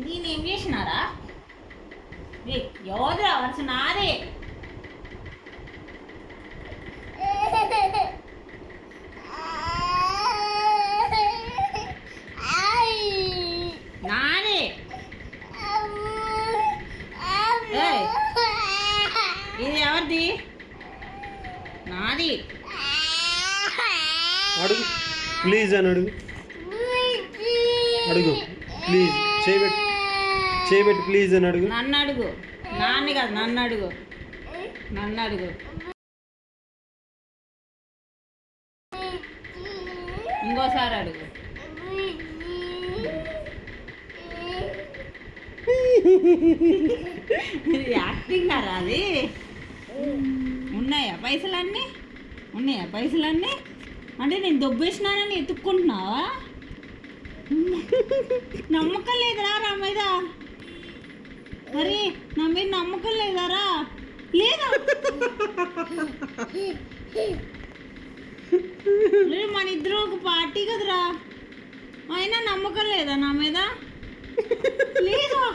నేనేం చేసినారా? ఎవరు వరుస నాదే. నాదే ఇది ఎవరిది? నాది. అడుగు ప్లీజ్ అని అడుగు. అడుగు ప్లీజ్. చేయబెట్టి ప్లీజ్ అని అడుగు. నన్ను అడుగు. నాన్ని కాదు, నన్ను అడుగు. నన్ను అడుగు. ఇంకోసారి అడుగు. యాక్టింగ్ రా అది. ఉన్నాయా పైసలన్నీ? ఉన్నాయా పైసలన్నీ? అంటే నేను దొబ్బేసినానని ఎత్తుక్కుంటున్నావా? నమ్మకం లేదురా నా మీద. మరి నా మీద నమ్మకం లేదారా? లేదా మన ఇద్దరు ఒక పార్టీ కదరా, అయినా నమ్మకం లేదా నా మీద? లేదా?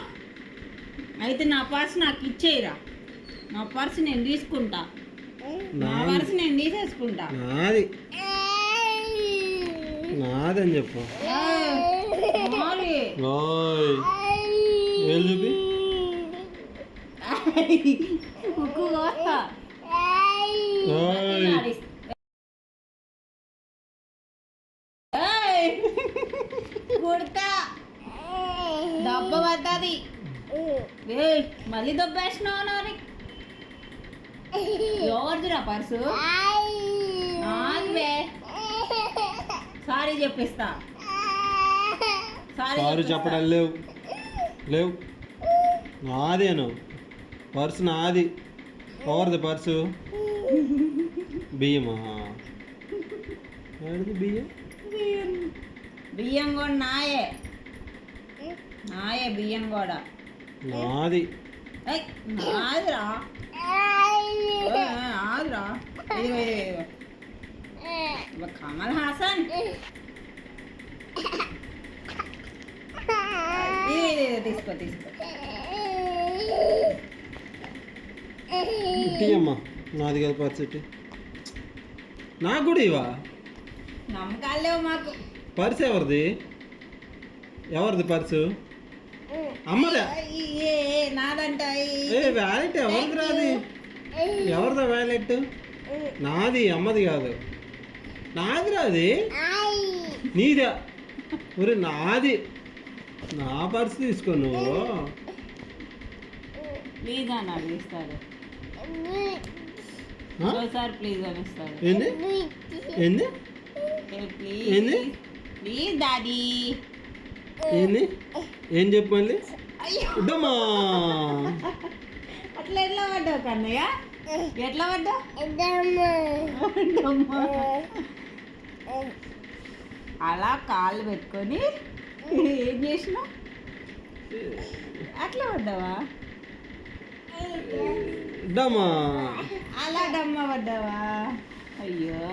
అయితే నా పర్స్ నాకు ఇచ్చేయరా. నా పర్స్ నేను తీసుకుంటా. నా పర్స్ నేను తీసేసుకుంటా. నాదని చెప్పు. చూపి ఉక్కు కోస్తా. కుడతా. దెబ్బ పడ్డది. మళ్ళీ దెబ్బేసినావు. ఎవరిదిరా పర్సు? నాదే. సారీ చెప్పిస్తా. సారీ చెప్పడం లేవు. నాదేను పర్సు, నాది. ఎవరిది పర్సు? బియ్యమా? బియ్యం కూడా నాయే. బియ్యం కూడా నాది. నాదిరా. కమల్ హాసన్. తీసుకో. అమ్మా నాది కదా పర్సు. నాకు కూడా ఇవా? నమ్మకాలు లేవు మాకు. పర్సు ఎవరిది పర్సు? అమ్మదా? నాదంట. వ్యాలెట్ ఎవరిది రాది? ఎవరిదా వ్యాలెట్? నాది, అమ్మది కాదు. నాది రాది. నీదా? ఒరే నాది. నా పర్సు తీసుకో నువ్వు. ప్లీజ్ అని అడిగిస్తాడు. ఒకసారి ప్లీజ్ అని ఇస్తాడు. ఏంది ప్లీజ్ డాడీ. ఏం చెప్పు మళ్ళీ. అట్లా ఎట్లా పడ్డావు కన్నయ్య? ఎట్లా పడ్డావు? అలా కాళ్ళు పెట్టుకొని ఏం చేసినావు? అట్లా పడ్డావా? డమ్మా. అలా డమ్మా పడ్డావా? అయ్యో.